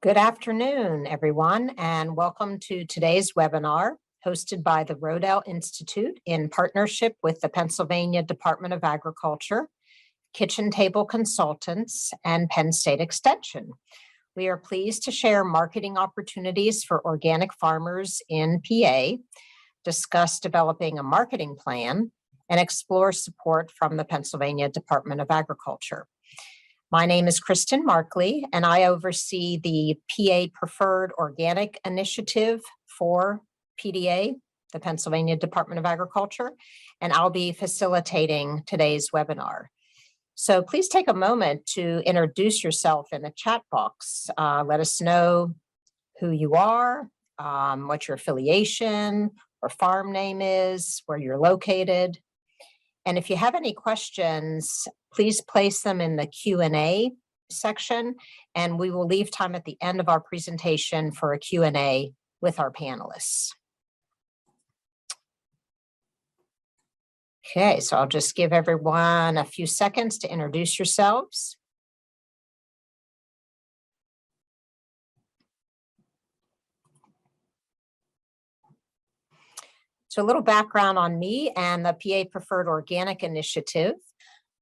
Good afternoon, everyone, and welcome to today's webinar hosted by the Rodale Institute in partnership with the Pennsylvania Department of Agriculture, Kitchen Table Consultants, and Penn State Extension. We are pleased to share marketing opportunities for organic farmers in PA, discuss developing a marketing plan, and explore support from the Pennsylvania Department of Agriculture. My name is Kristen Markley, and I oversee the PA Preferred Organic Initiative for PDA, the Pennsylvania Department of Agriculture, and I'll be facilitating today's webinar. So please take a moment to introduce yourself in the chat box. Let us know who you are, what your affiliation or farm name is, where you're located. And if you have any questions, please place them in the Q&A section, and we will leave time at the end of our presentation for a Q&A with our panelists. Okay, so I'll just give everyone a few seconds to introduce yourselves. So a little background on me and the PA Preferred Organic Initiative.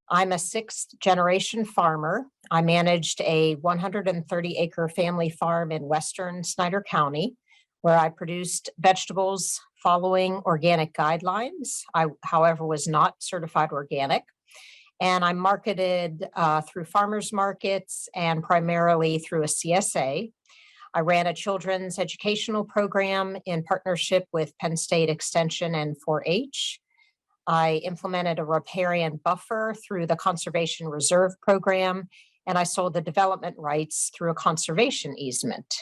I'm a sixth generation farmer. I managed a 130-acre family farm in Western Snyder County, where I produced vegetables following organic guidelines. I, however, was not certified organic. And I marketed through farmers markets and primarily through a CSA. I ran a children's educational program in partnership with Penn State Extension and 4-H. I implemented a riparian buffer through the Conservation Reserve program, and I sold the development rights through a conservation easement.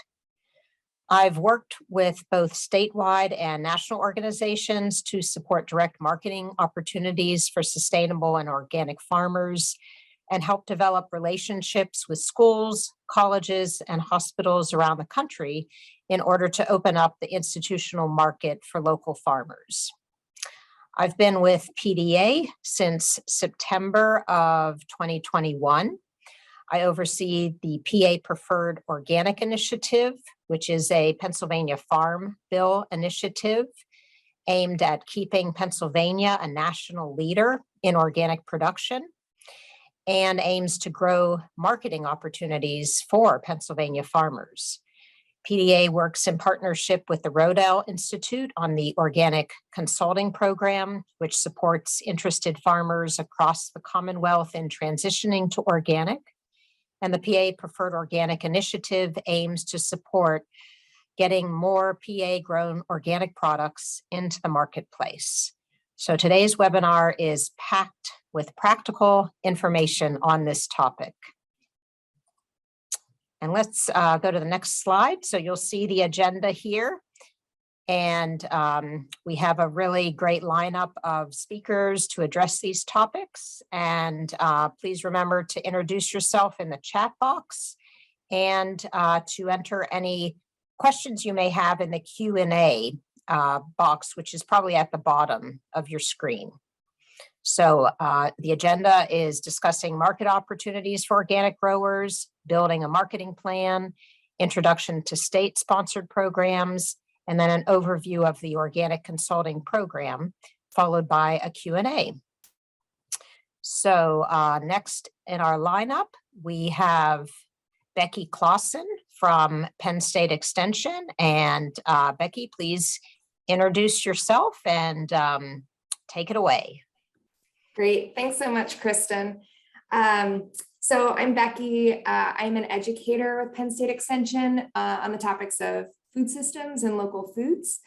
I've worked with both statewide and national organizations to support direct marketing opportunities for sustainable and organic farmers, and help develop relationships with schools, colleges, and hospitals around the country in order to open up the institutional market for local farmers. I've been with PDA since September of 2021. I oversee the PA Preferred Organic Initiative, which is a Pennsylvania Farm Bill initiative aimed at keeping Pennsylvania a national leader in organic production, and aims to grow marketing opportunities for Pennsylvania farmers. PDA works in partnership with the Rodale Institute on the Organic Consulting Program, which supports interested farmers across the Commonwealth in transitioning to organic. And the PA Preferred Organic Initiative aims to support getting more PA-grown organic products into the marketplace. So today's webinar is packed with practical information on this topic. And let's go to the next slide. So you'll see the agenda here. And we have a really great lineup of speakers to address these topics. And please remember to introduce yourself in the chat box and to enter any questions you may have in the Q&A box, which is probably at the bottom of your screen. So the agenda is discussing market opportunities for organic growers, building a marketing plan, introduction to state-sponsored programs, and then an overview of the Organic Consulting Program, followed by a Q&A. So next in our lineup, we have Becky Clausen from Penn State Extension. And Becky, please introduce yourself and take it away. Great. Thanks so much, Kristen. So I'm Becky. I'm an educator with Penn State Extension on the topics of food systems and local foods.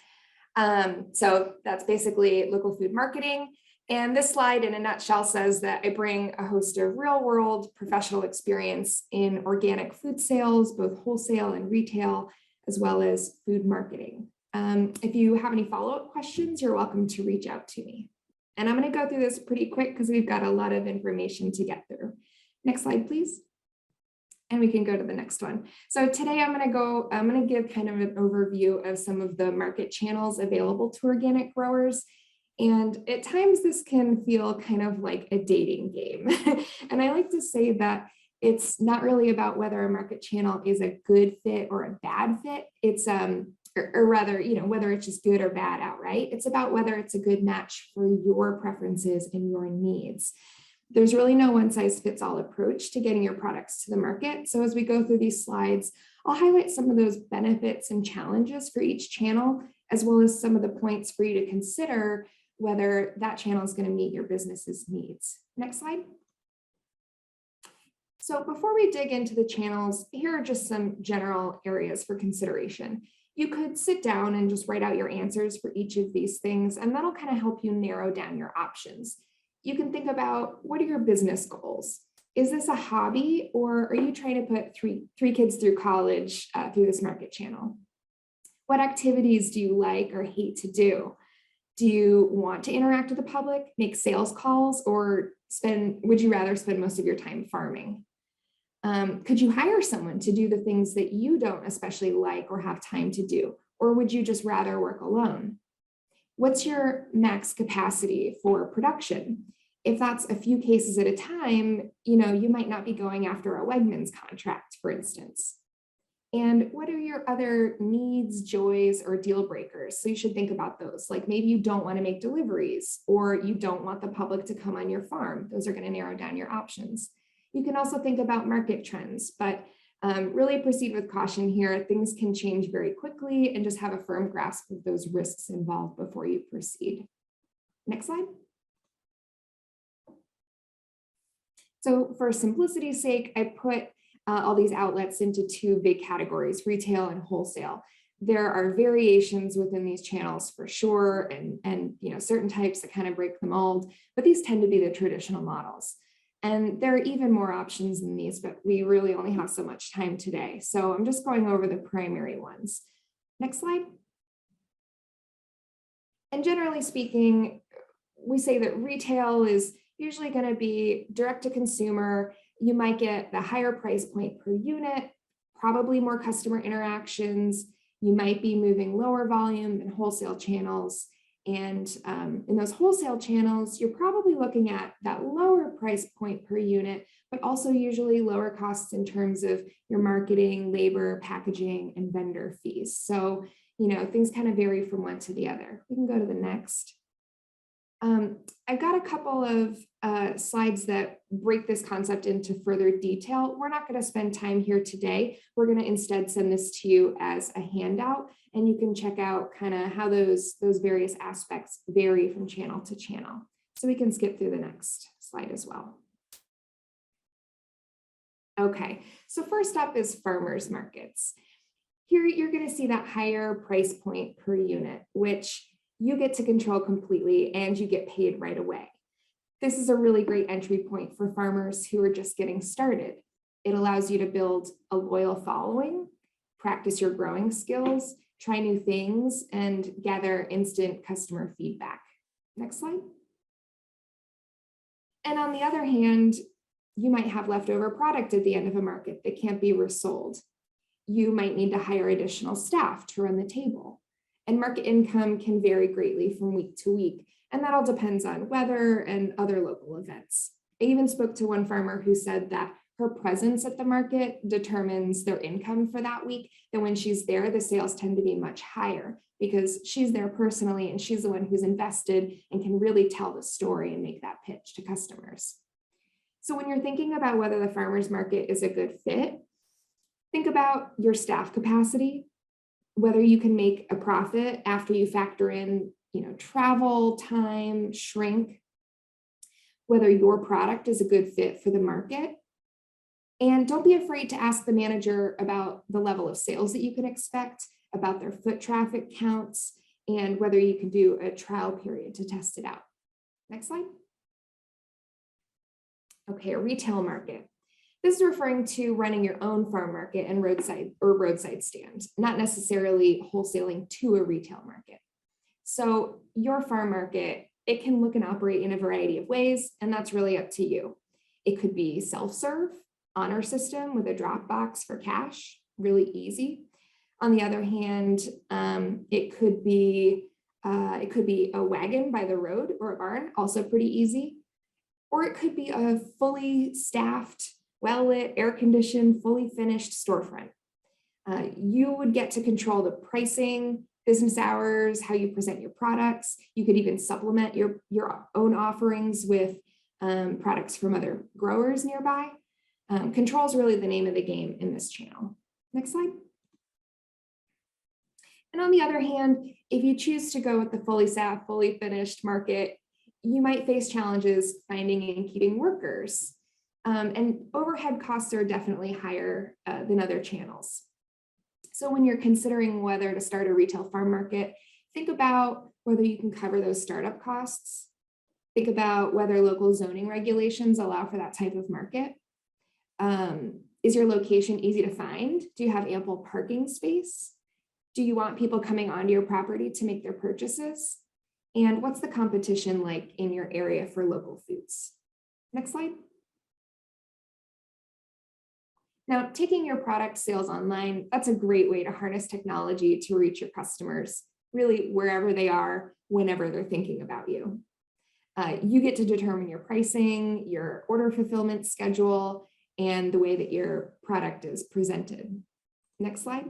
So that's basically local food marketing. And this slide in a nutshell says that I bring a host of real world professional experience in organic food sales, both wholesale and retail, as well as food marketing. If you have any follow-up questions, you're welcome to reach out to me. And I'm going to go through this pretty quick because we've got a lot of information to get through. Next slide, please. And we can go to the next one. So today I'm going to give kind of an overview of some of the market channels available to organic growers. And at times this can feel kind of like a dating game. And I like to say that It's not really about whether a market channel is a good fit or a bad fit. It's or rather, whether it's just good or bad outright. It's about whether it's a good match for your preferences and your needs. There's really no one size fits all approach to getting your products to the market. So as we go through these slides, I'll highlight some of those benefits and challenges for each channel, as well as some of the points for you to consider whether that channel is going to meet your business's needs. Next slide. So before we dig into the channels, here are just some general areas for consideration. You could sit down and just write out your answers for each of these things, and that'll kind of help you narrow down your options. You can think about, what are your business goals? Is this a hobby, or are you trying to put three kids through college through this market channel? What activities do you like or hate to do? Do you want to interact with the public, make sales calls, or would you rather spend most of your time farming? Could you hire someone to do the things that you don't especially like or have time to do? Or would you just rather work alone? What's your max capacity for production? If that's a few cases at a time, you might not be going after a Wegmans contract, for instance. And what are your other needs, joys, or deal breakers? So you should think about those. Like maybe you don't want to make deliveries, or you don't want the public to come on your farm. Those are going to narrow down your options. You can also think about market trends, but really proceed with caution here. Things can change very quickly, and just have a firm grasp of those risks involved before you proceed. Next slide. So for simplicity's sake, I put all these outlets into two big categories, retail and wholesale. There are variations within these channels for sure, and certain types that kind of break the mold, but these tend to be the traditional models. And there are even more options than these, but we really only have so much time today. So I'm just going over the primary ones. Next slide. And generally speaking, we say that retail is usually going to be direct to consumer. You might get the higher price point per unit, probably more customer interactions. You might be moving lower volume than wholesale channels. And in those wholesale channels, you're probably looking at that lower price point per unit, but also usually lower costs in terms of your marketing, labor, packaging, and vendor fees. So, things kind of vary from one to the other. We can go to the next. I've got a couple of slides that break this concept into further detail. We're not going to spend time here today. We're going to instead send this to you as a handout, and you can check out kind of how those various aspects vary from channel to channel. So we can skip through the next slide as well. Okay, so first up is farmers markets. Here you're going to see that higher price point per unit, which you get to control completely, and you get paid right away. This is a really great entry point for farmers who are just getting started. It allows you to build a loyal following, practice your growing skills, try new things, and gather instant customer feedback. Next slide. And on the other hand, you might have leftover product at the end of a market that can't be resold. You might need to hire additional staff to run the table. And market income can vary greatly from week to week, and that all depends on weather and other local events. I even spoke to one farmer who said that her presence at the market determines their income for that week, and when she's there, the sales tend to be much higher because she's there personally, and she's the one who's invested and can really tell the story and make that pitch to customers. So when you're thinking about whether the farmer's market is a good fit, think about your staff capacity, whether you can make a profit after you factor in, travel, time, shrink, whether your product is a good fit for the market. And don't be afraid to ask the manager about the level of sales that you can expect, about their foot traffic counts, and whether you can do a trial period to test it out. Next slide. Okay, a retail market. This is referring to running your own farm market and roadside stand, not necessarily wholesaling to a retail market. So your farm market, it can look and operate in a variety of ways, and that's really up to you. It could be self-serve, honor system with a drop box for cash, really easy. On the other hand, it could be a wagon by the road or a barn, also pretty easy. Or it could be a fully staffed well-lit, air-conditioned, fully finished storefront. You would get to control the pricing, business hours, how you present your products. You could even supplement your own offerings with products from other growers nearby. Control is really the name of the game in this channel. Next slide. And on the other hand, if you choose to go with the fully staffed, fully finished market, you might face challenges finding and keeping workers. And overhead costs are definitely higher than other channels. So when you're considering whether to start a retail farm market, think about whether you can cover those startup costs. Think about whether local zoning regulations allow for that type of market. Is your location easy to find? Do you have ample parking space? Do you want people coming onto your property to make their purchases? And what's the competition like in your area for local foods? Next slide. Now, taking your product sales online, that's a great way to harness technology to reach your customers, really wherever they are, whenever they're thinking about you. You get to determine your pricing, your order fulfillment schedule, and the way that your product is presented. Next slide.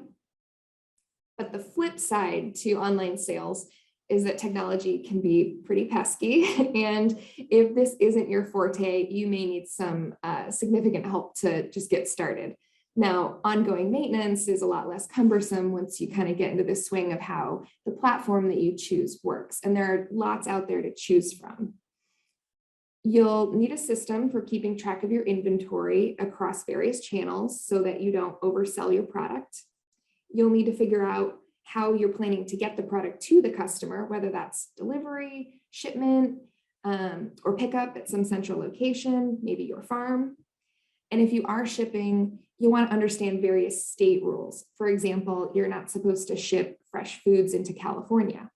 But the flip side to online sales is that technology can be pretty pesky. And if this isn't your forte, you may need some significant help to just get started. Now, ongoing maintenance is a lot less cumbersome once you kind of get into the swing of how the platform that you choose works. And there are lots out there to choose from. You'll need a system for keeping track of your inventory across various channels so that you don't oversell your product. You'll need to figure out how you're planning to get the product to the customer, whether that's delivery, shipment, or pickup at some central location, maybe your farm. And if you are shipping, you want to understand various state rules. For example, you're not supposed to ship fresh foods into California.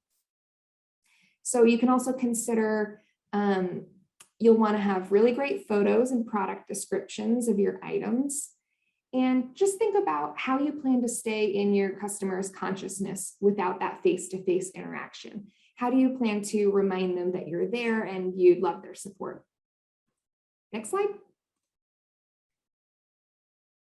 So you can also consider, you'll want to have really great photos and product descriptions of your items. And just think about how you plan to stay in your customer's consciousness without that face-to-face interaction. How do you plan to remind them that you're there and you'd love their support? Next slide.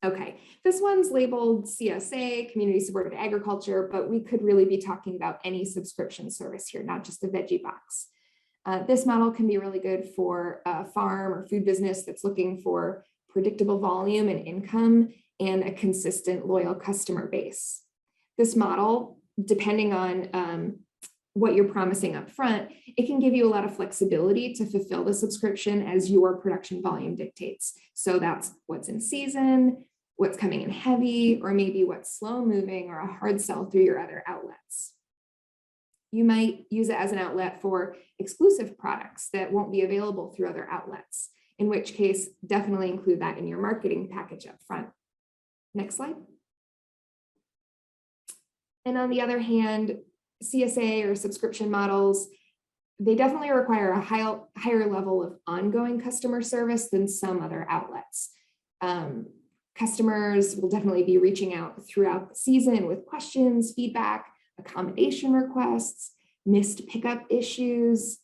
Okay, this one's labeled CSA, Community Supported Agriculture, but we could really be talking about any subscription service here, not just the veggie box. This model can be really good for a farm or food business that's looking for predictable volume and income and a consistent, loyal customer base. This model, depending on what you're promising up front, it can give you a lot of flexibility to fulfill the subscription as your production volume dictates. So that's what's in season, what's coming in heavy, or maybe what's slow moving or a hard sell through your other outlets. You might use it as an outlet for exclusive products that won't be available through other outlets, in which case definitely include that in your marketing package up front. Next slide. And on the other hand, CSA or subscription models, they definitely require a higher level of ongoing customer service than some other outlets. Customers will definitely be reaching out throughout the season with questions, feedback, accommodation requests, missed pickup issues.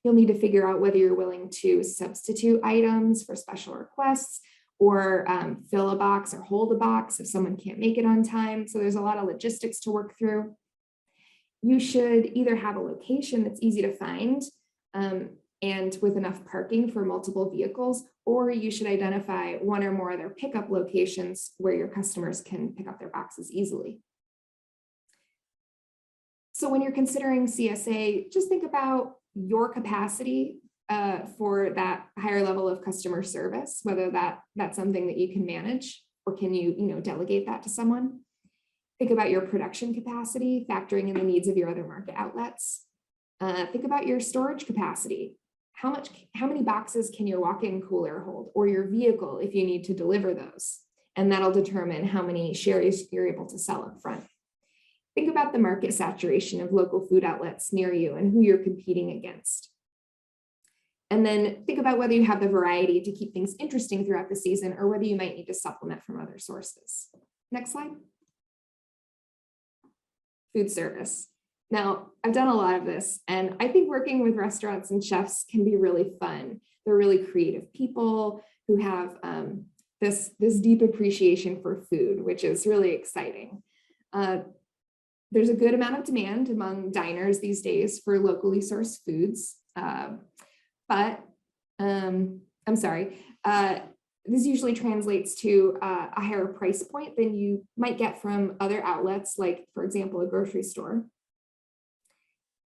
You'll need to figure out whether you're willing to substitute items for special requests or fill a box or hold a box if someone can't make it on time. So there's a lot of logistics to work through. You should either have a location that's easy to find and with enough parking for multiple vehicles, or you should identify one or more other pickup locations where your customers can pick up their boxes easily. So when you're considering CSA, just think about your capacity for that higher level of customer service, whether that's something that you can manage or can you delegate that to someone. Think about your production capacity, factoring in the needs of your other market outlets. Think about your storage capacity. How many boxes can your walk-in cooler hold, or your vehicle if you need to deliver those? And that'll determine how many shares you're able to sell up front. Think about the market saturation of local food outlets near you and who you're competing against. And then think about whether you have the variety to keep things interesting throughout the season or whether you might need to supplement from other sources. Next slide. Food service. Now, I've done a lot of this, and I think working with restaurants and chefs can be really fun. They're really creative people who have this deep appreciation for food, which is really exciting. There's a good amount of demand among diners these days for locally sourced foods, this usually translates to a higher price point than you might get from other outlets, like, for example, a grocery store.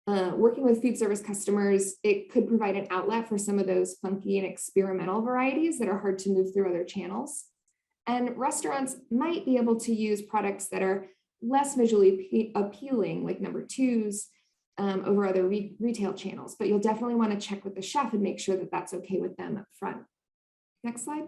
Working with food service customers, it could provide an outlet for some of those funky and experimental varieties that are hard to move through other channels. And restaurants might be able to use products that are less visually appealing, like number twos, over other retail channels, but you'll definitely want to check with the chef and make sure that that's okay with them up front. Next slide.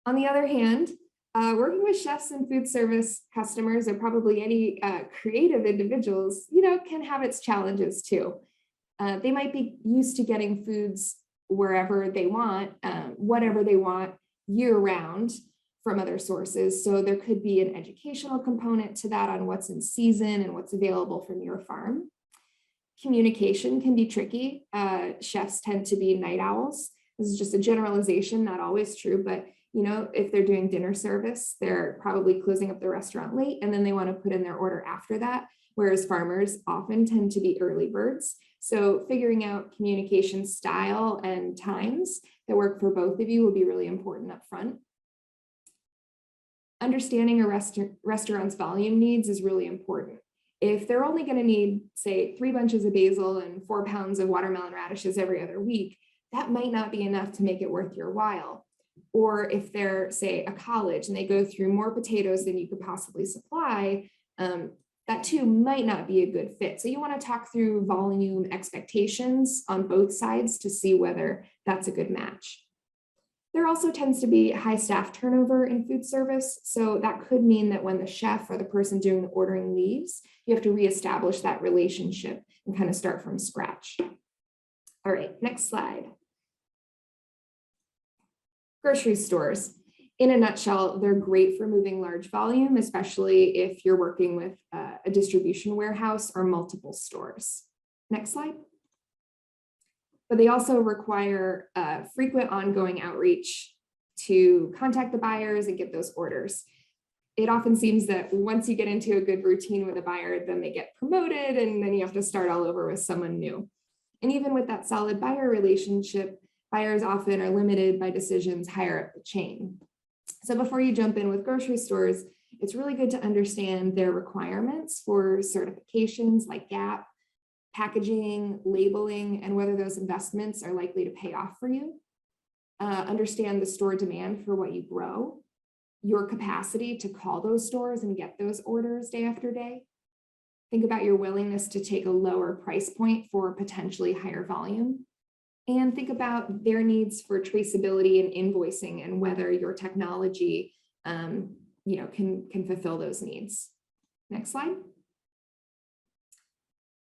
On the other hand, working with chefs and food service customers, or probably any creative individuals, can have its challenges too. They might be used to getting foods wherever they want, whatever they want, year round from other sources. So there could be an educational component to that on what's in season and what's available from your farm. Communication can be tricky. Chefs tend to be night owls. This is just a generalization, not always true, but if they're doing dinner service, they're probably closing up the restaurant late and then they want to put in their order after that, whereas farmers often tend to be early birds. So figuring out communication style and times that work for both of you will be really important up front. Understanding a restaurant's volume needs is really important. If they're only going to need, say, 3 bunches of basil and 4 pounds of watermelon radishes every other week, that might not be enough to make it worth your while. Or if they're, say, a college and they go through more potatoes than you could possibly supply, that too might not be a good fit. So you want to talk through volume expectations on both sides to see whether that's a good match. There also tends to be high staff turnover in food service. So that could mean that when the chef or the person doing the ordering leaves, you have to reestablish that relationship and kind of start from scratch. All right, next slide. Grocery stores. In a nutshell, they're great for moving large volume, especially if you're working with a distribution warehouse or multiple stores. Next slide. But they also require frequent ongoing outreach to contact the buyers and get those orders. It often seems that once you get into a good routine with a buyer, then they get promoted and then you have to start all over with someone new. And even with that solid buyer relationship, buyers often are limited by decisions higher up the chain. So before you jump in with grocery stores, it's really good to understand their requirements for certifications like GAP, packaging, labeling, and whether those investments are likely to pay off for you. Understand the store demand for what you grow, your capacity to call those stores and get those orders day after day. Think about your willingness to take a lower price point for potentially higher volume. And think about their needs for traceability and invoicing and whether your technology can fulfill those needs. Next slide.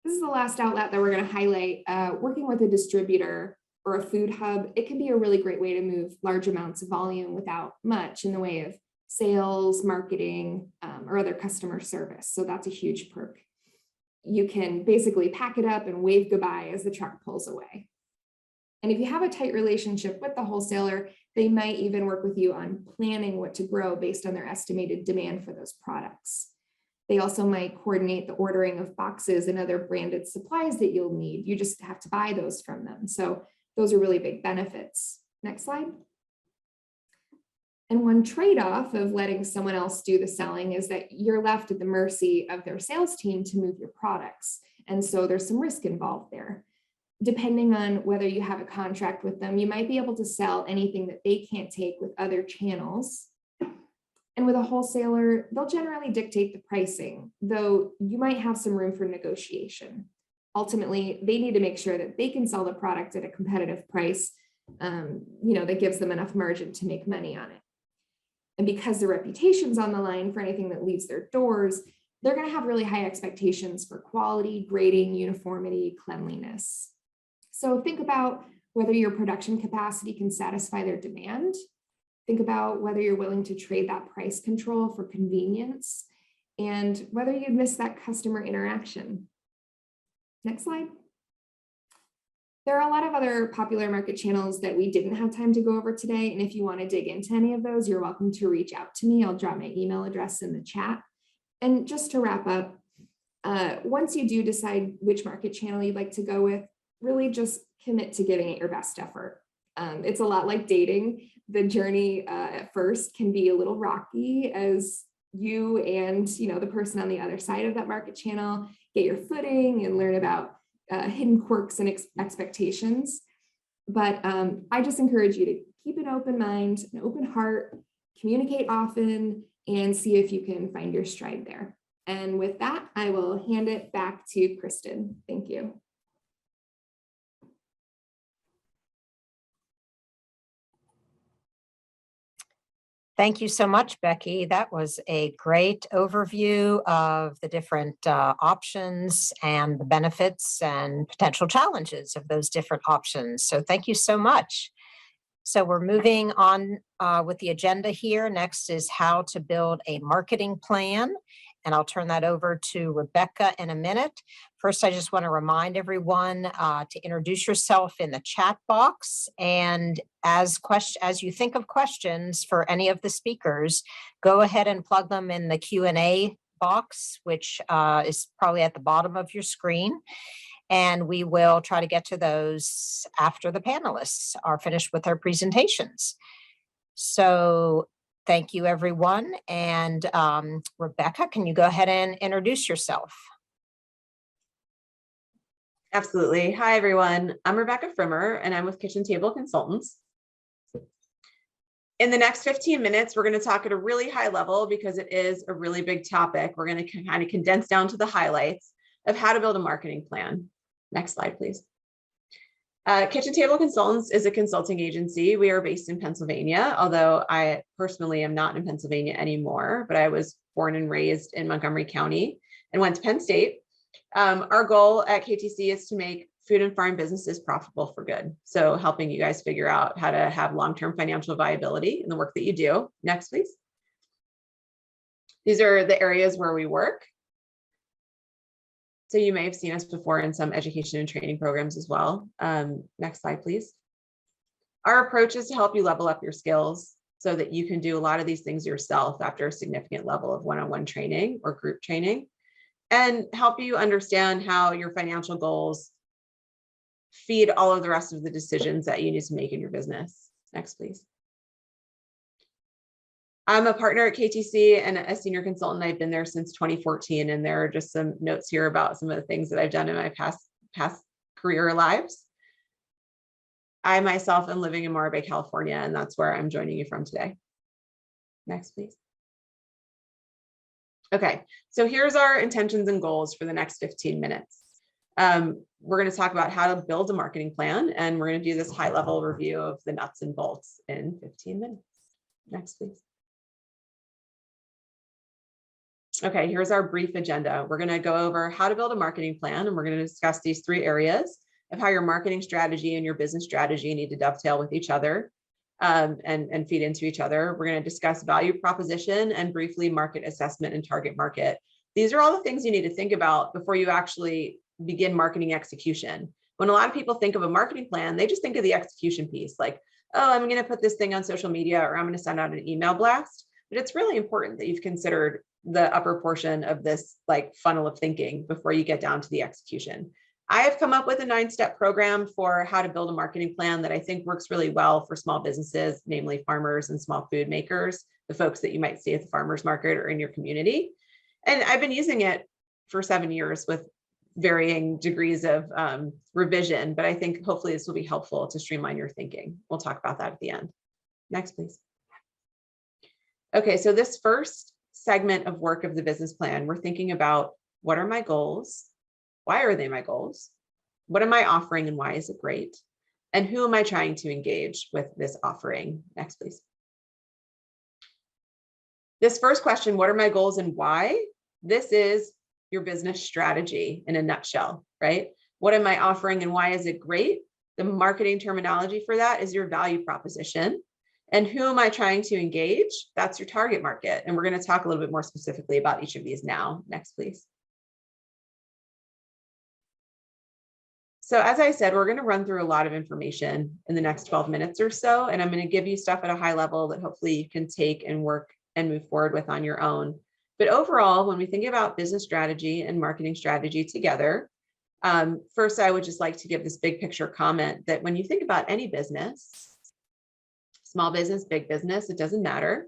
This is the last outlet that we're going to highlight. Working with a distributor or a food hub, it can be a really great way to move large amounts of volume without much in the way of sales, marketing, or other customer service. So that's a huge perk. You can basically pack it up and wave goodbye as the truck pulls away. And if you have a tight relationship with the wholesaler, they might even work with you on planning what to grow based on their estimated demand for those products. They also might coordinate the ordering of boxes and other branded supplies that you'll need. You just have to buy those from them. So those are really big benefits. Next slide. And one trade-off of letting someone else do the selling is that you're left at the mercy of their sales team to move your products. And so there's some risk involved there. Depending on whether you have a contract with them, you might be able to sell anything that they can't take with other channels. And with a wholesaler, they'll generally dictate the pricing, though you might have some room for negotiation. Ultimately, they need to make sure that they can sell the product at a competitive price, that gives them enough margin to make money on it. And because the reputation's on the line for anything that leaves their doors, they're going to have really high expectations for quality, grading, uniformity, cleanliness. So think about whether your production capacity can satisfy their demand. Think about whether you're willing to trade that price control for convenience and whether you'd miss that customer interaction. Next slide. There are a lot of other popular market channels that we didn't have time to go over today. And if you want to dig into any of those, you're welcome to reach out to me. I'll drop my email address in the chat. And just to wrap up, once you do decide which market channel you'd like to go with, really just commit to giving it your best effort. It's a lot like dating. The journey at first can be a little rocky as you and the person on the other side of that market channel get your footing and learn about hidden quirks and expectations. But I just encourage you to keep an open mind, an open heart, communicate often, and see if you can find your stride there. And with that, I will hand it back to Kristen. Thank you. Thank you so much, Becky. That was a great overview of the different options and the benefits and potential challenges of those different options. So thank you so much. So we're moving on with the agenda here. Next is how to build a marketing plan. And I'll turn that over to Rebecca in a minute. First, I just want to remind everyone to introduce yourself in the chat box. And as you think of questions for any of the speakers, go ahead and plug them in the Q&A box, which is probably at the bottom of your screen. And we will try to get to those after the panelists are finished with their presentations. So thank you, everyone. And Rebecca, can you go ahead and introduce yourself? Absolutely. Hi, everyone. I'm Rebecca Frimmer, and I'm with Kitchen Table Consultants. In the next 15 minutes, we're going to talk at a really high level because it is a really big topic. We're going to kind of condense down to the highlights of how to build a marketing plan. Next slide, please. Kitchen Table Consultants is a consulting agency. We are based in Pennsylvania, although I personally am not in Pennsylvania anymore, but I was born and raised in Montgomery County and went to Penn State. Our goal at KTC is to make food and farm businesses profitable for good. So helping you guys figure out how to have long-term financial viability in the work that you do. Next, please. These are the areas where we work. So you may have seen us before in some education and training programs as well. Next slide, please. Our approach is to help you level up your skills so that you can do a lot of these things yourself after a significant level of one-on-one training or group training, and help you understand how your financial goals feed all of the rest of the decisions that you need to make in your business. Next, please. I'm a partner at KTC and a senior consultant. I've been there since 2014, and there are just some notes here about some of the things that I've done in my past career lives. I myself am living in Morro Bay, California, and that's where I'm joining you from today. Next, please. Okay, so here's our intentions and goals for the next 15 minutes. We're going to talk about how to build a marketing plan, and we're going to do this high-level review of the nuts and bolts in 15 minutes. Next, please. Okay, here's our brief agenda. We're going to go over how to build a marketing plan, and we're going to discuss these three areas of how your marketing strategy and your business strategy need to dovetail with each other and feed into each other. We're going to discuss value proposition and briefly market assessment and target market. These are all the things you need to think about before you actually begin marketing execution. When a lot of people think of a marketing plan, they just think of the execution piece, like, oh, I'm going to put this thing on social media, or I'm going to send out an email blast. But it's really important that you've considered the upper portion of this like funnel of thinking before you get down to the execution. I have come up with a 9-step program for how to build a marketing plan that I think works really well for small businesses, namely farmers and small food makers, the folks that you might see at the farmers market or in your community. And I've been using it for 7 years with varying degrees of revision, but I think hopefully this will be helpful to streamline your thinking. We'll talk about that at the end. Next, please. Okay, so this first segment of work of the business plan, we're thinking about what are my goals? Why are they my goals? What am I offering and why is it great? And who am I trying to engage with this offering? Next, please. This first question, what are my goals and why? This is your business strategy in a nutshell, right? What am I offering and why is it great? The marketing terminology for that is your value proposition. And who am I trying to engage? That's your target market. And we're going to talk a little bit more specifically about each of these now. Next, please. So as I said, we're going to run through a lot of information in the next 12 minutes or so, and I'm going to give you stuff at a high level that hopefully you can take and work and move forward with on your own. But overall, when we think about business strategy and marketing strategy together, first, I would just like to give this big picture comment that when you think about any business, small business, big business, it doesn't matter.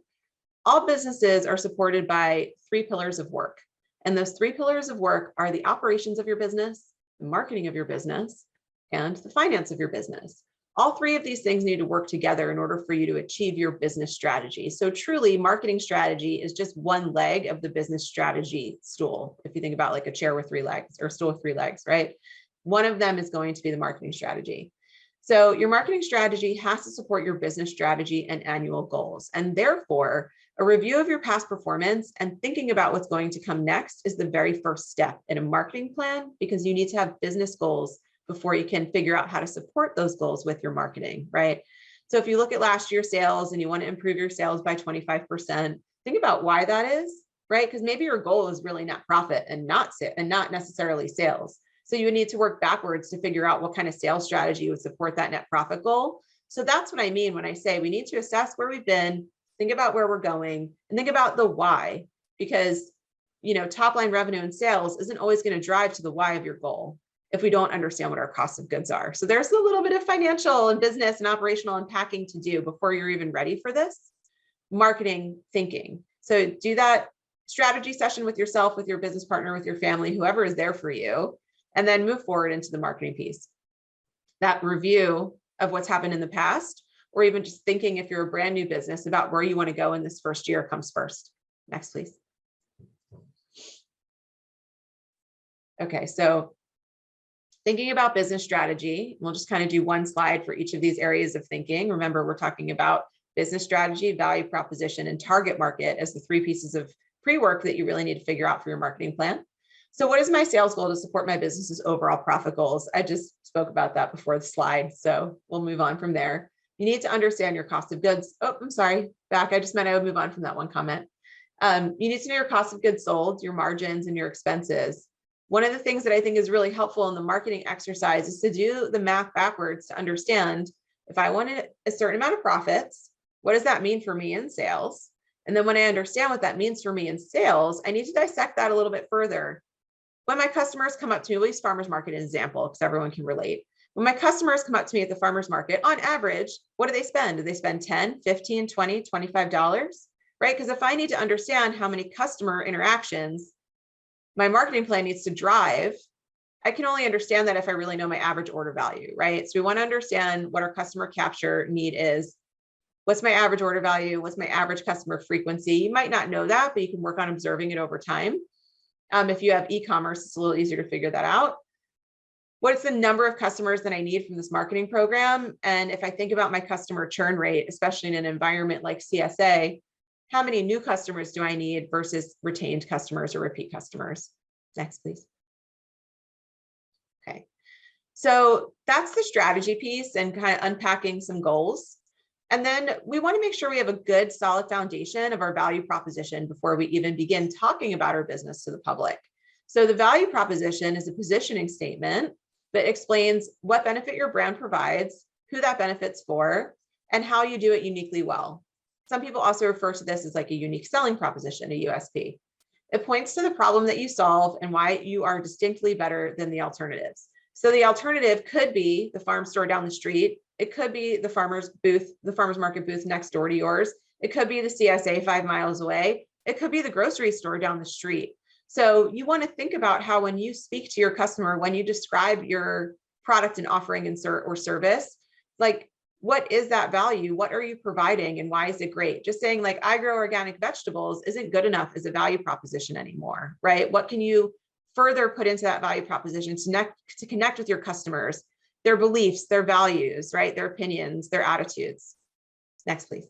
All businesses are supported by 3 pillars of work. And those 3 pillars of work are the operations of your business, the marketing of your business, and the finance of your business. All 3 of these things need to work together in order for you to achieve your business strategy. So truly, marketing strategy is just one leg of the business strategy stool. If you think about like a chair with 3 legs or a stool with 3 legs, right? One of them is going to be the marketing strategy. So your marketing strategy has to support your business strategy and annual goals. And therefore, a review of your past performance and thinking about what's going to come next is the very first step in a marketing plan, because you need to have business goals before you can figure out how to support those goals with your marketing, right? So if you look at last year's sales and you want to improve your sales by 25%, think about why that is, right? Because maybe your goal is really net profit and not necessarily sales. So you would need to work backwards to figure out what kind of sales strategy would support that net profit goal. So that's what I mean when I say we need to assess where we've been, think about where we're going, and think about the why, because top line revenue and sales isn't always going to drive to the why of your goal if we don't understand what our costs of goods are. So there's a little bit of financial and business and operational unpacking to do before you're even ready for this marketing thinking. So do that strategy session with yourself, with your business partner, with your family, whoever is there for you, and then move forward into the marketing piece. That review of what's happened in the past, or even just thinking if you're a brand new business about where you want to go in this first year comes first. Next, please. Okay, so thinking about business strategy, we'll just kind of do one slide for each of these areas of thinking. Remember, we're talking about business strategy, value proposition, and target market as the 3 pieces of pre-work that you really need to figure out for your marketing plan. So what is my sales goal to support my business's overall profit goals? I just spoke about that before the slide, so we'll move on from there. You need to understand your cost of goods. Oh, I'm sorry, back. I just meant I would move on from that one comment. You need to know your cost of goods sold, your margins, and your expenses. One of the things that I think is really helpful in the marketing exercise is to do the math backwards to understand if I wanted a certain amount of profits, what does that mean for me in sales? And then when I understand what that means for me in sales, I need to dissect that a little bit further. When my customers come up to me, we'll use farmers market as an example because everyone can relate. When my customers come up to me at the farmers market, on average, what do they spend? Do they spend $10, $15, $20, $25, right? Because if I need to understand how many customer interactions my marketing plan needs to drive, I can only understand that if I really know my average order value, right? So we want to understand what our customer capture need is. What's my average order value? What's my average customer frequency? You might not know that, but you can work on observing it over time. If you have e-commerce, it's a little easier to figure that out. What's the number of customers that I need from this marketing program? And if I think about my customer churn rate, especially in an environment like CSA, how many new customers do I need versus retained customers or repeat customers? Next, please. Okay, so that's the strategy piece and kind of unpacking some goals. And then we want to make sure we have a good, solid foundation of our value proposition before we even begin talking about our business to the public. So the value proposition is a positioning statement that explains what benefit your brand provides, who that benefits for, and how you do it uniquely well. Some people also refer to this as like a unique selling proposition, a USP. It points to the problem that you solve and why you are distinctly better than the alternatives. So the alternative could be the farm store down the street. It could be the farmer's booth, the farmer's market booth next door to yours. It could be the CSA 5 miles away. It could be the grocery store down the street. So you want to think about how when you speak to your customer, when you describe your product and offering and or service, like what is that value? What are you providing and why is it great? Just saying like I grow organic vegetables isn't good enough as a value proposition anymore, right? What can you further put into that value proposition to connect with your customers, their beliefs, their values, right? Their opinions, their attitudes. Next, please.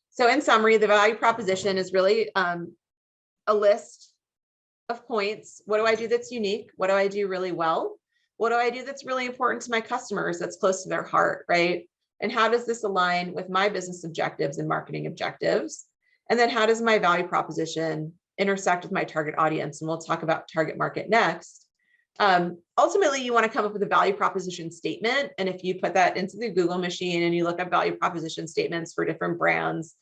So in summary, the value proposition is really a list of points. What do I do that's unique? What do I do really well? What do I do that's really important to my customers, that's close to their heart, right? And how does this align with my business objectives and marketing objectives? And then how does my value proposition intersect with my target audience? And we'll talk about target market next. Ultimately, you want to come up with a value proposition statement. And if you put that into the Google machine and you look up value proposition statements for different brands,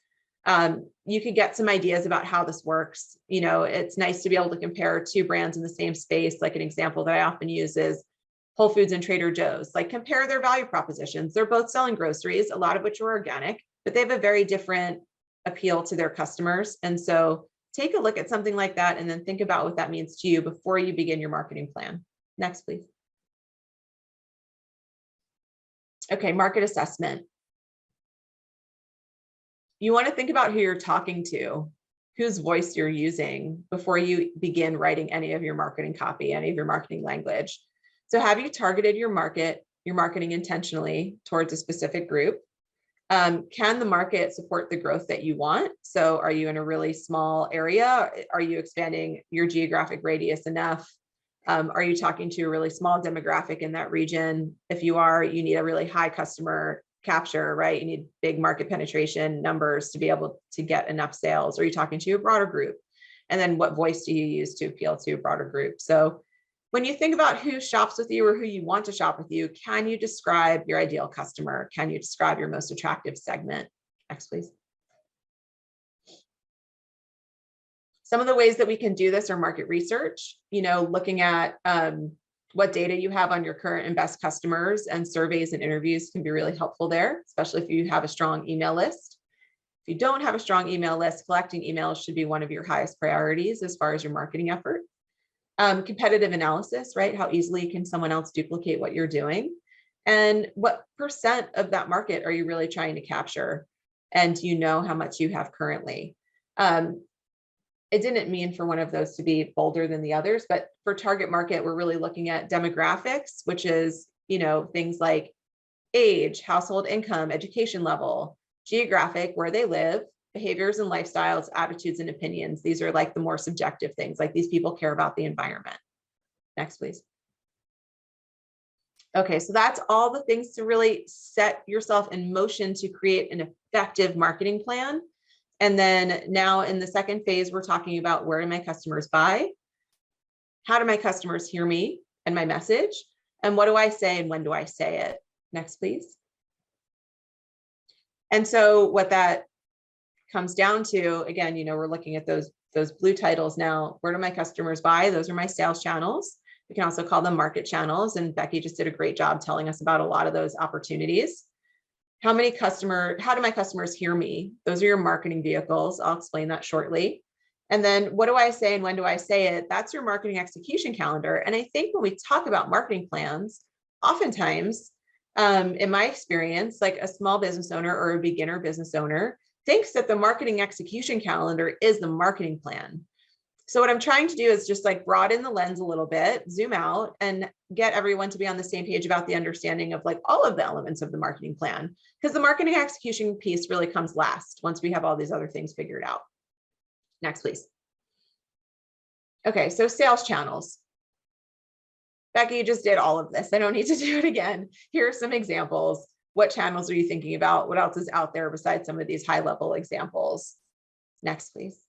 you can get some ideas about how this works. You know, it's nice to be able to compare two brands in the same space. Like an example that I often use is Whole Foods and Trader Joe's. Like, compare their value propositions. They're both selling groceries, a lot of which are organic, but they have a very different appeal to their customers. And so take a look at something like that and then think about what that means to you before you begin your marketing plan. Next, please. Okay, market assessment. You want to think about who you're talking to, whose voice you're using before you begin writing any of your marketing copy, any of your marketing language. So have you targeted your marketing intentionally towards a specific group? Can the market support the growth that you want? So are you in a really small area? Are you expanding your geographic radius enough? Are you talking to a really small demographic in that region? If you are, you need a really high customer capture, right? You need big market penetration numbers to be able to get enough sales. Are you talking to a broader group? And then what voice do you use to appeal to a broader group? So when you think about who shops with you or who you want to shop with you, can you describe your ideal customer? Can you describe your most attractive segment? Next, please. Some of the ways that we can do this are market research, you know, looking at what data you have on your current and best customers, and surveys and interviews can be really helpful there, especially if you have a strong email list. If you don't have a strong email list, collecting emails should be one of your highest priorities as far as your marketing effort. Competitive analysis, right? How easily can someone else duplicate what you're doing? And what percent of that market are you really trying to capture? And do you know how much you have currently? It didn't mean for one of those to be bolder than the others, but for target market, we're really looking at demographics, which is, you know, things like age, household income, education level, geographic, where they live, behaviors and lifestyles, attitudes and opinions. These are like the more subjective things, like these people care about the environment. Next, please. Okay, so that's all the things to really set yourself in motion to create an effective marketing plan. And then now in the second phase, we're talking about, where do my customers buy? How do my customers hear me and my message? And what do I say and when do I say it? Next, please. And so what that comes down to, again, you know, we're looking at those blue titles now. Where do my customers buy? Those are my sales channels. We can also call them market channels. And Becky just did a great job telling us about a lot of those opportunities. How do my customers hear me? Those are your marketing vehicles. I'll explain that shortly. And then what do I say and when do I say it? That's your marketing execution calendar. And I think when we talk about marketing plans, oftentimes, in my experience, like a small business owner or a beginner business owner thinks that the marketing execution calendar is the marketing plan. So what I'm trying to do is just like broaden the lens a little bit, zoom out, and get everyone to be on the same page about the understanding of like all of the elements of the marketing plan, because the marketing execution piece really comes last once we have all these other things figured out. Next, please. Okay, so sales channels. Becky just did all of this. I don't need to do it again. Here are some examples. What channels are you thinking about? What else is out there besides some of these high-level examples? Next, please.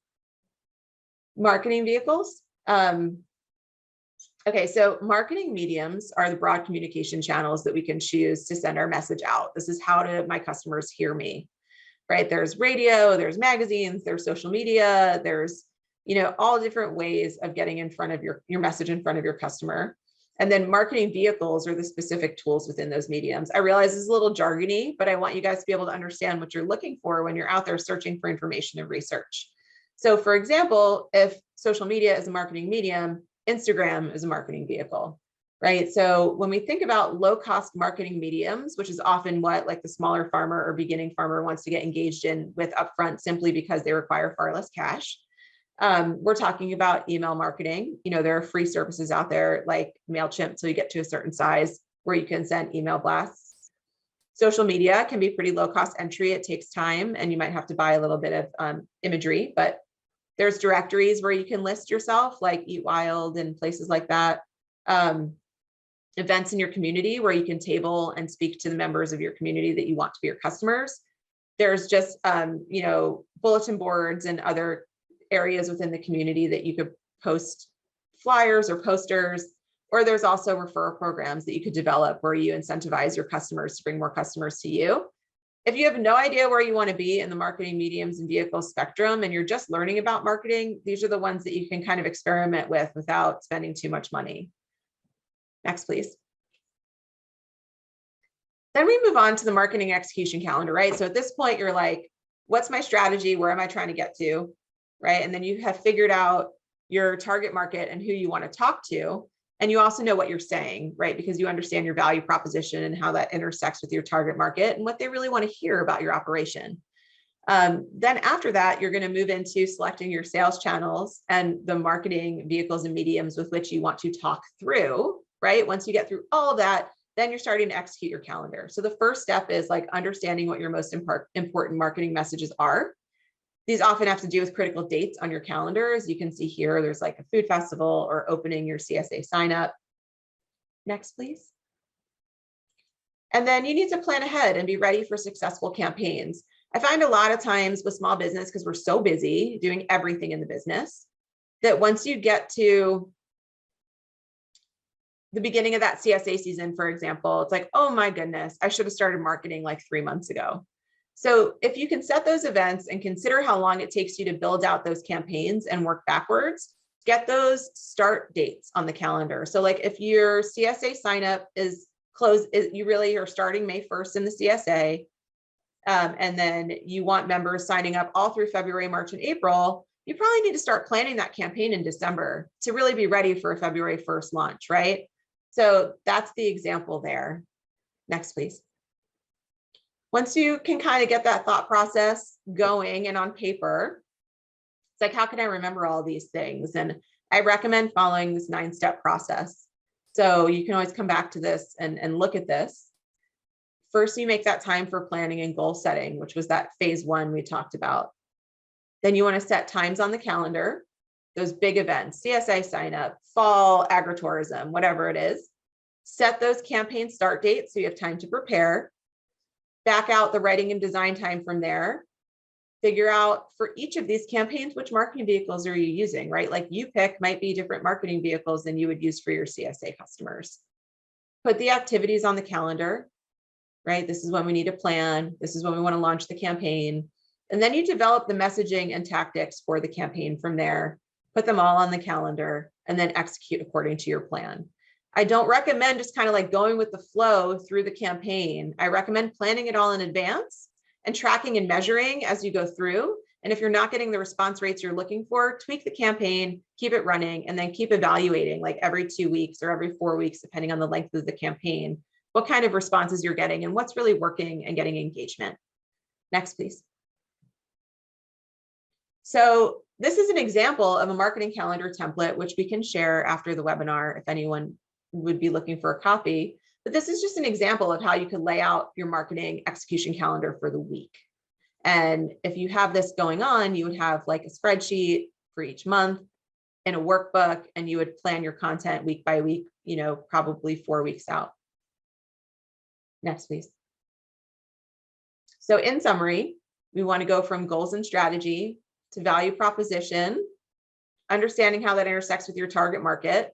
Marketing vehicles. Okay, so marketing mediums are the broad communication channels that we can choose to send our message out. This is how do my customers hear me, right? There's radio, there's magazines, there's social media, there's, you know, all different ways of getting in front of your message in front of your customer. And then marketing vehicles are the specific tools within those mediums. I realize it's a little jargony, but I want you guys to be able to understand what you're looking for when you're out there searching for information and research. So for example, if social media is a marketing medium, Instagram is a marketing vehicle, right? So when we think about low-cost marketing mediums, which is often what like the smaller farmer or beginning farmer wants to get engaged in with upfront simply because they require far less cash, we're talking about email marketing. You know, there are free services out there like MailChimp till you get to a certain size where you can send email blasts. Social media can be pretty low-cost entry. It takes time and you might have to buy a little bit of imagery, but there's directories where you can list yourself, like Eat Wild and places like that. Events in your community where you can table and speak to the members of your community that you want to be your customers. There's just, you know, bulletin boards and other areas within the community that you could post flyers or posters, or there's also referral programs that you could develop where you incentivize your customers to bring more customers to you. If you have no idea where you want to be in the marketing mediums and vehicles spectrum, and you're just learning about marketing, these are the ones that you can kind of experiment with without spending too much money. Next, please. Then we move on to the marketing execution calendar, right? So at this point, you're like, what's my strategy? Where am I trying to get to, right? And then you have figured out your target market and who you want to talk to. And you also know what you're saying, right? Because you understand your value proposition and how that intersects with your target market and what they really want to hear about your operation. Then after that, you're going to move into selecting your sales channels and the marketing vehicles and mediums with which you want to talk through, right? Once you get through all of that, then you're starting to execute your calendar. So the first step is like understanding what your most important marketing messages are. These often have to do with critical dates on your calendar. As you can see here, there's like a food festival or opening your CSA sign up. Next, please. And then you need to plan ahead and be ready for successful campaigns. I find a lot of times with small business, because we're so busy doing everything in the business, that once you get to the beginning of that CSA season, for example, it's like, oh my goodness, I should have started marketing like 3 months ago. So if you can set those events and consider how long it takes you to build out those campaigns and work backwards, get those start dates on the calendar. So like if your CSA sign up is closed, you really are starting May 1st in the CSA, and then you want members signing up all through February, March, and April, you probably need to start planning that campaign in December to really be ready for a February 1st launch, right? So that's the example there. Next, please. Once you can kind of get that thought process going and on paper, it's like, how can I remember all these things? And I recommend following this 9-step process. So you can always come back to this and look at this. First, you make that time for planning and goal setting, which was that phase 1 we talked about. Then you want to set times on the calendar, those big events, CSA sign up, fall, agritourism, whatever it is. Set those campaign start dates so you have time to prepare. Back out the writing and design time from there. Figure out for each of these campaigns, which marketing vehicles are you using, right? Like you pick might be different marketing vehicles than you would use for your CSA customers. Put the activities on the calendar, right? This is when we need to plan. This is when we want to launch the campaign. And then you develop the messaging and tactics for the campaign from there. Put them all on the calendar and then execute according to your plan. I don't recommend just kind of like going with the flow through the campaign. I recommend planning it all in advance and tracking and measuring as you go through. And if you're not getting the response rates you're looking for, tweak the campaign, keep it running, and then keep evaluating like every 2 weeks or every 4 weeks, depending on the length of the campaign, what kind of responses you're getting and what's really working and getting engagement. Next, please. So this is an example of a marketing calendar template, which we can share after the webinar if anyone would be looking for a copy. But this is just an example of how you could lay out your marketing execution calendar for the week. And if you have this going on, you would have like a spreadsheet for each month and a workbook, and you would plan your content week by week, you know, probably 4 weeks out. Next, please. So in summary, we want to go from goals and strategy to value proposition, understanding how that intersects with your target market.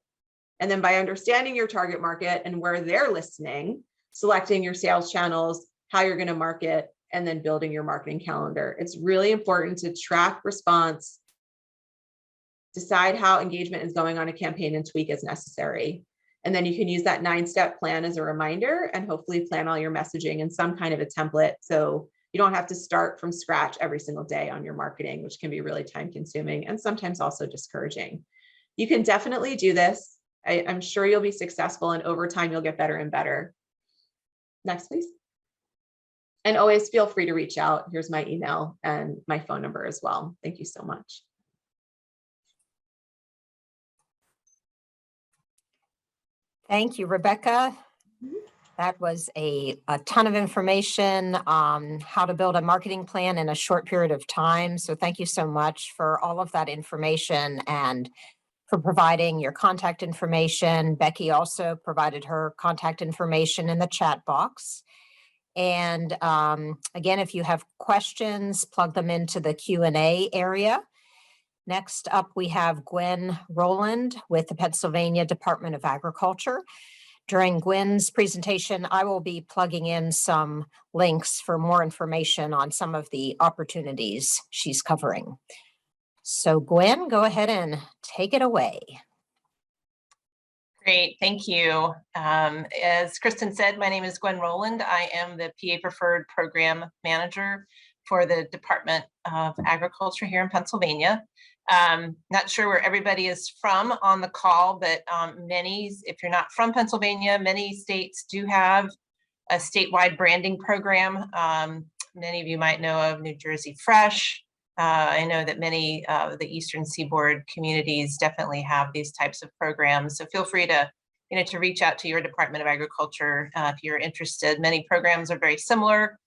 And then by understanding your target market and where they're listening, selecting your sales channels, how you're going to market, and then building your marketing calendar. It's really important to track response, decide how engagement is going on a campaign, and tweak as necessary. And then you can use that 9-step plan as a reminder and hopefully plan all your messaging in some kind of a template. So you don't have to start from scratch every single day on your marketing, which can be really time consuming and sometimes also discouraging. You can definitely do this. I'm sure you'll be successful, and over time, you'll get better and better. Next, please. And always feel free to reach out. Here's my email and my phone number as well. Thank you so much. Thank you, Rebecca. That was a ton of information on how to build a marketing plan in a short period of time. So thank you so much for all of that information and for providing your contact information. Becky also provided her contact information in the chat box. And again, if you have questions, plug them into the Q&A area. Next up, we have Gwen Rowland with the Pennsylvania Department of Agriculture. During Gwen's presentation, I will be plugging in some links for more information on some of the opportunities she's covering. So Gwen, go ahead and take it away. Great, thank you. As Kristen said, my name is Gwen Rowland. I am the PA Preferred Program Manager for the Department of Agriculture here in Pennsylvania. Not sure where everybody is from on the call, but many, if you're not from Pennsylvania, many states do have a statewide branding program. Many of you might know of New Jersey Fresh. I know that many of the Eastern Seaboard communities definitely have these types of programs. So feel free to, to reach out to your Department of Agriculture if you're interested. Many programs are very similar.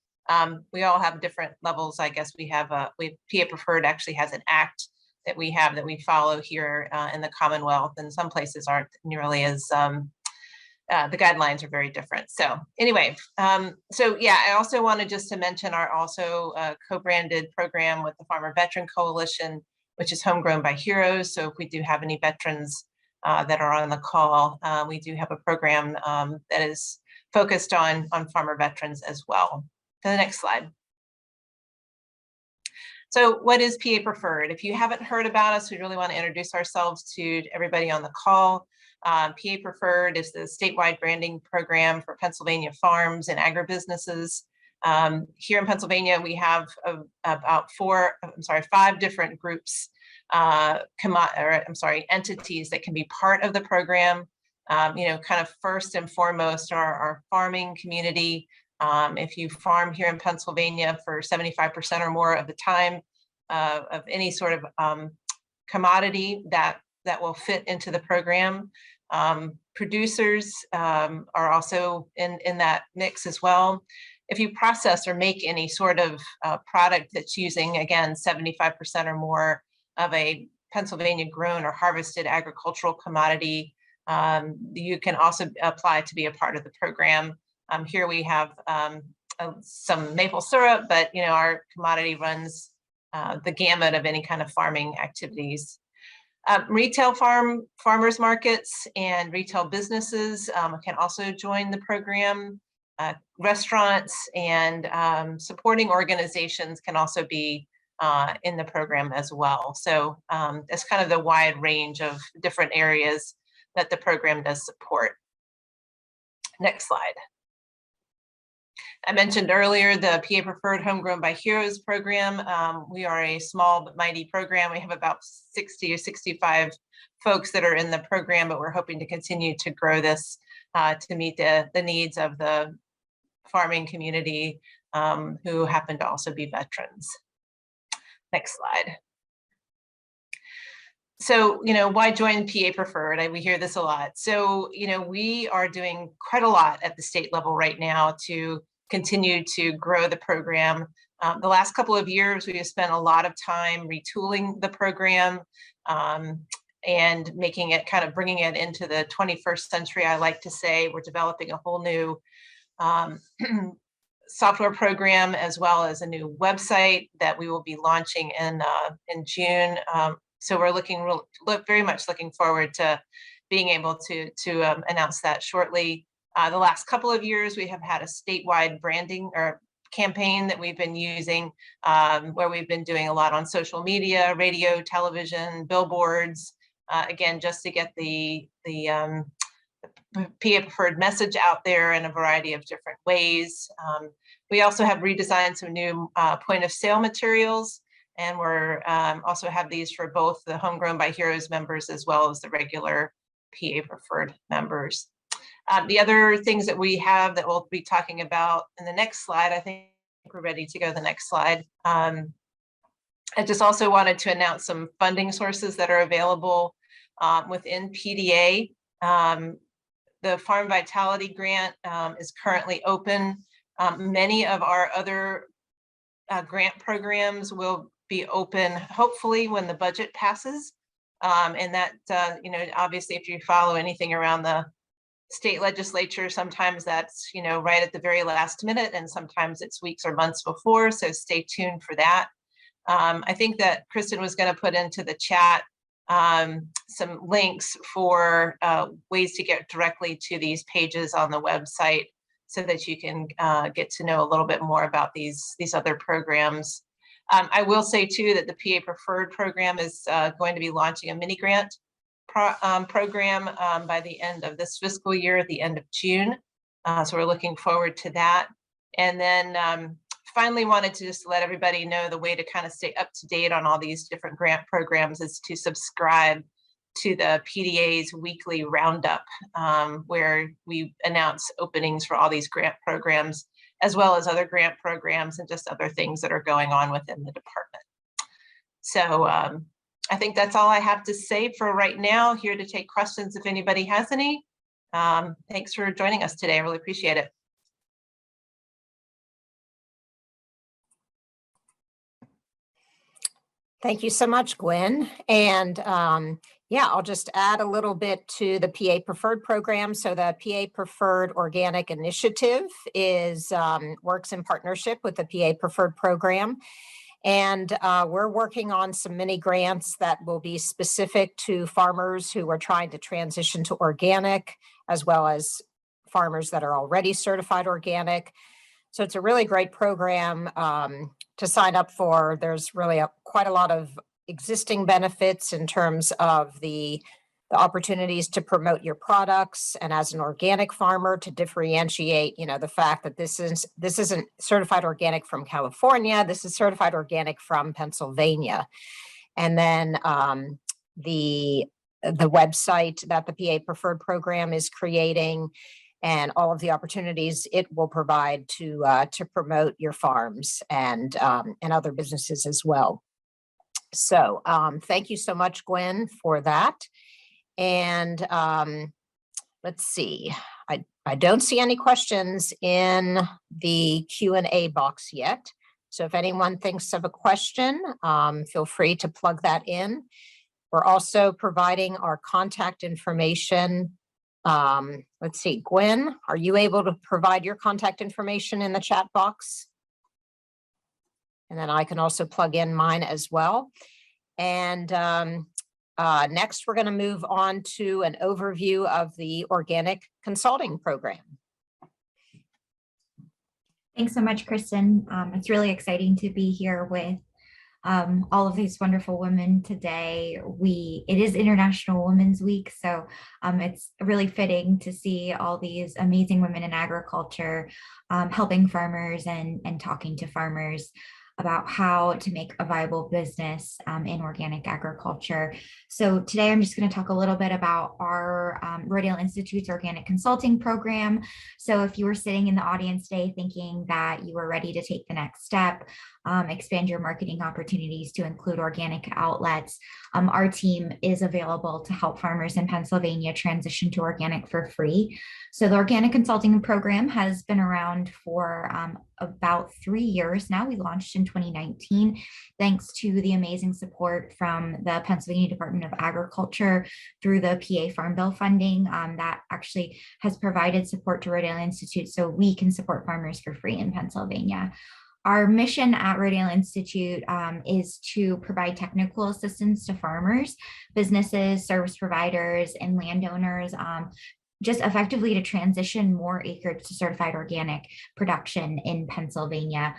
We all have different levels. I guess we have PA Preferred actually has an act that we have that we follow here in the Commonwealth, and some places aren't nearly as the guidelines are very different. So anyway, so yeah, I also wanted just to mention our also co-branded program with the Farmer Veteran Coalition, which is Homegrown by Heroes. So if we do have any veterans that are on the call, we do have a program that is focused on farmer veterans as well. To the next slide. So what is PA Preferred? If you haven't heard about us, we really want to introduce ourselves to everybody on the call. PA Preferred is the statewide branding program for Pennsylvania farms and agribusinesses. Here in Pennsylvania, we have about 5 different groups, entities that can be part of the program. Kind of first and foremost our farming community. If you farm here in Pennsylvania for 75% or more of the time of any sort of commodity that will fit into the program. Producers are also in that mix as well. If you process or make any sort of product that's using, again, 75% or more of a Pennsylvania grown or harvested agricultural commodity, you can also apply to be a part of the program. Here we have some maple syrup, but our commodity runs the gamut of any kind of farming activities. Retail farmers markets and retail businesses can also join the program. Restaurants and supporting organizations can also be in the program as well. So it's kind of the wide range of different areas that the program does support. Next slide. I mentioned earlier the PA Preferred Homegrown by Heroes program. We are a small but mighty program. We have about 60 or 65 folks that are in the program, but we're hoping to continue to grow this to meet the needs of the farming community who happen to also be veterans. Next slide. So, why join PA Preferred? We hear this a lot. So, we are doing quite a lot at the state level right now to continue to grow the program. The last couple of years, we have spent a lot of time retooling the program and making it bringing it into the 21st century. I like to say we're developing a whole new software program as well as a new website that we will be launching in June. So we're very much looking forward to being able to announce that shortly. The last couple of years, we have had a statewide branding or campaign that we've been using, where we've been doing a lot on social media, radio, television, billboards, again, just to get the PA Preferred message out there in a variety of different ways. We also have redesigned some new point of sale materials, and we're also have these for both the Homegrown by Heroes members as well as the regular PA Preferred members. The other things that we have that we'll be talking about in the next slide, I think we're ready to go to the next slide. I just also wanted to announce some funding sources that are available within PDA. The Farm Vitality Grant is currently open. Many of our other grant programs will be open, hopefully, when the budget passes. And that, obviously, if you follow anything around the state legislature, sometimes that's, right at the very last minute, and sometimes it's weeks or months before. So stay tuned for that. I think that Kristen was going to put into the chat some links for ways to get directly to these pages on the website so that you can get to know a little bit more about these other programs. I will say too that the PA Preferred program is going to be launching a mini grant program by the end of this fiscal year at the end of June. So we're looking forward to that. And then finally wanted to just let everybody know the way to kind of stay up to date on all these different grant programs is to subscribe to the PDA's weekly roundup, where we announce openings for all these grant programs, as well as other grant programs and just other things that are going on within the department. So I think that's all I have to say for right now. Here to take questions if anybody has any. Thanks for joining us today. I really appreciate it. Thank you so much, Gwen. And yeah, I'll just add a little bit to the PA Preferred program. So the PA Preferred Organic Initiative is works in partnership with the PA Preferred program. And we're working on some mini grants that will be specific to farmers who are trying to transition to organic, as well as farmers that are already certified organic. So it's a really great program to sign up for. There's really quite a lot of existing benefits in terms of the opportunities to promote your products, and as an organic farmer to differentiate, the fact that this isn't certified organic from California, this is certified organic from Pennsylvania. And then the website that the PA Preferred program is creating, and all of the opportunities it will provide to promote your farms and other businesses as well. So thank you so much, Gwen, for that. And let's see, I don't see any questions in the Q&A box yet. So if anyone thinks of a question, feel free to plug that in. We're also providing our contact information. Let's see, Gwen, are you able to provide your contact information in the chat box? And then I can also plug in mine as well. And next, we're going to move on to an overview of the organic consulting program. Thanks so much, Kristen. It's really exciting to be here with all of these wonderful women today. It is International Women's Week, so it's really fitting to see all these amazing women in agriculture helping farmers and talking to farmers about how to make a viable business in organic agriculture. So today I'm just going to talk a little bit about our Rodale Institute's organic consulting program. So if you were sitting in the audience today thinking that you were ready to take the next step, expand your marketing opportunities to include organic outlets, our team is available to help farmers in Pennsylvania transition to organic for free. So the organic consulting program has been around for about 3 years now. We launched in 2019, thanks to the amazing support from the Pennsylvania Department of Agriculture through the PA Farm Bill funding that actually has provided support to Rodale Institute so we can support farmers for free in Pennsylvania. Our mission at Rodale Institute is to provide technical assistance to farmers, businesses, service providers, and landowners just effectively to transition more acreage to certified organic production in Pennsylvania.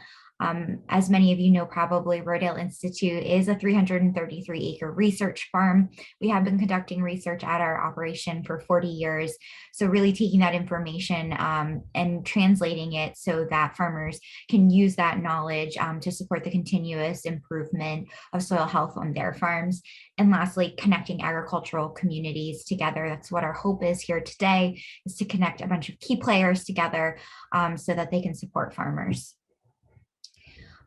As many of you know, probably Rodale Institute is a 333-acre research farm. We have been conducting research at our operation for 40 years. So really taking that information and translating it so that farmers can use that knowledge to support the continuous improvement of soil health on their farms. And lastly, connecting agricultural communities together. That's what our hope is here today, is to connect a bunch of key players together so that they can support farmers.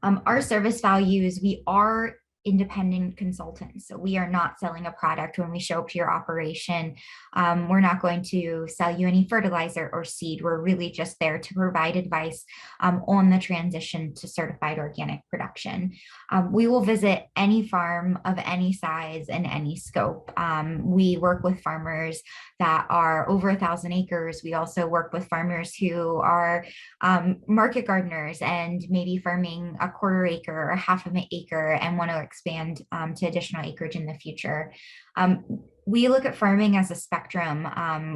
Our service values, we are independent consultants. So we are not selling a product when we show up to your operation. We're not going to sell you any fertilizer or seed. We're really just there to provide advice on the transition to certified organic production. We will visit any farm of any size and any scope. We work with farmers that are over 1,000 acres. We also work with farmers who are market gardeners and maybe farming a 1/4 acre or 1/2 of an acre and want to expand to additional acreage in the future. We look at farming as a spectrum.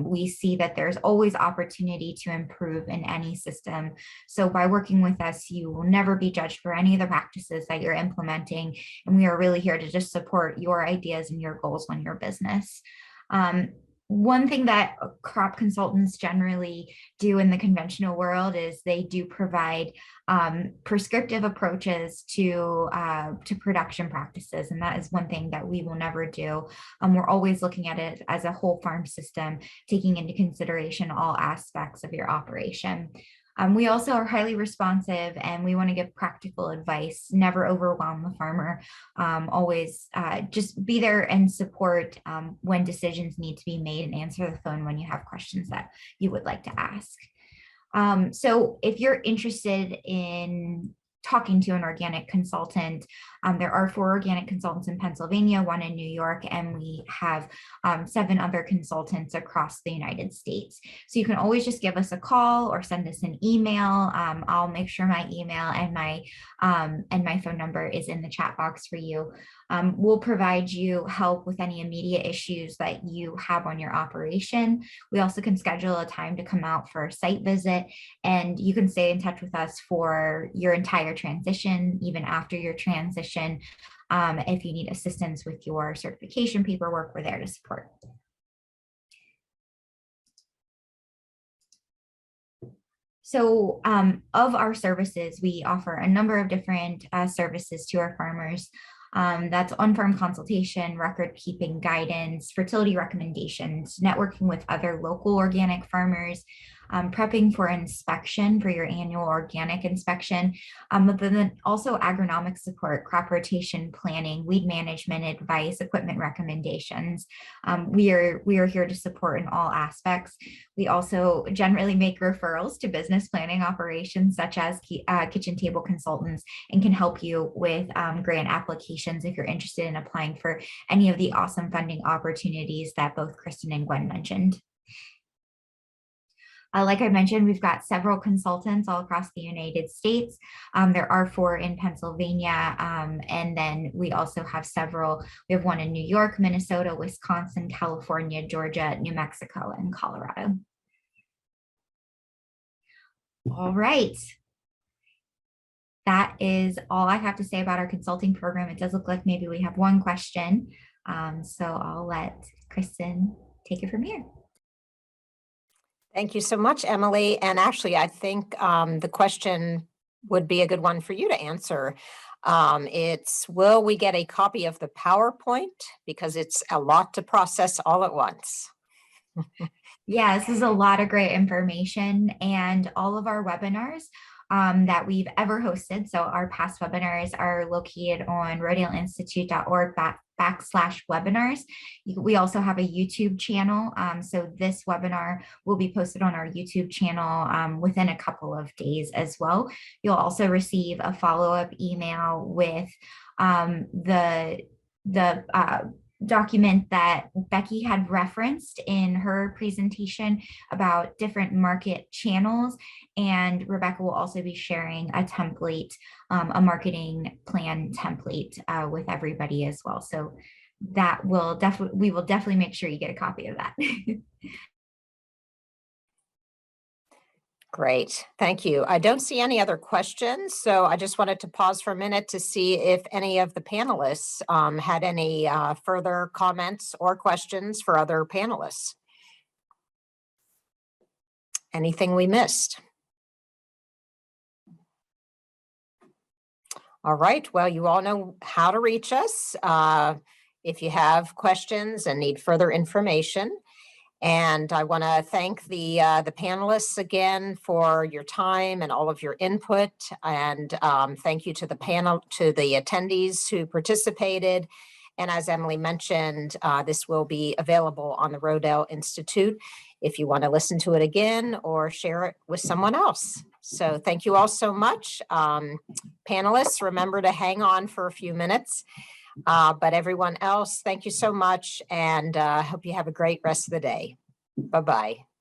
We see that there's always opportunity to improve in any system. So by working with us, you will never be judged for any of the practices that you're implementing. And we are really here to just support your ideas and your goals on your business. One thing that crop consultants generally do in the conventional world is they do provide prescriptive approaches to production practices. And that is one thing that we will never do. We're always looking at it as a whole farm system, taking into consideration all aspects of your operation. We also are highly responsive and we want to give practical advice, never overwhelm the farmer, always just be there and support when decisions need to be made and answer the phone when you have questions that you would like to ask. So if you're interested in talking to an organic consultant, there are 4 organic consultants in Pennsylvania, 1 in New York, and we have 7 other consultants across the United States. So you can always just give us a call or send us an email. I'll make sure my email and my phone number is in the chat box for you. We'll provide you help with any immediate issues that you have on your operation. We also can schedule a time to come out for a site visit, and you can stay in touch with us for your entire transition, even after your transition. If you need assistance with your certification paperwork, we're there to support. So of our services, we offer a number of different services to our farmers. That's on-farm consultation, record keeping guidance, fertility recommendations, networking with other local organic farmers, prepping for inspection for your annual organic inspection, but then also agronomic support, crop rotation planning, weed management advice, equipment recommendations. We are here to support in all aspects. We also generally make referrals to business planning operations such as kitchen table consultants, and can help you with grant applications if you're interested in applying for any of the awesome funding opportunities that both Kristen and Gwen mentioned. Like I mentioned, we've got several consultants all across the United States. There are 4 in Pennsylvania, and then we also have several. We have 1 in New York, Minnesota, Wisconsin, California, Georgia, New Mexico, and Colorado. All right. That is all I have to say about our consulting program. It does look like maybe we have 1 question. So I'll let Kristen take it from here. Thank you so much, Emily. And actually, I think the question would be a good one for you to answer. It's, will we get a copy of the PowerPoint? Because it's a lot to process all at once. Yeah, this is a lot of great information, and all of our webinars that we've ever hosted. So our past webinars are located on rodaleinstitute.org/webinars. We also have a YouTube channel. So this webinar will be posted on our YouTube channel within a couple of days as well. You'll also receive a follow-up email with the document that Becky had referenced in her presentation about different market channels. And Rebecca will also be sharing a template, a marketing plan template with everybody as well. So that will we will definitely make sure you get a copy of that. Great, thank you. I don't see any other questions, so I just wanted to pause for a minute to see if any of the panelists had any further comments or questions for other panelists. Anything we missed? All right, well, you all know how to reach us if you have questions and need further information. And I want to thank the panelists again for your time and all of your input. And thank you to the panel, to the attendees who participated. And as Emily mentioned, this will be available on the Rodale Institute if you want to listen to it again or share it with someone else. So thank you all so much. Panelists, remember to hang on for a few minutes. But everyone else, thank you so much, and hope you have a great rest of the day. Bye-bye.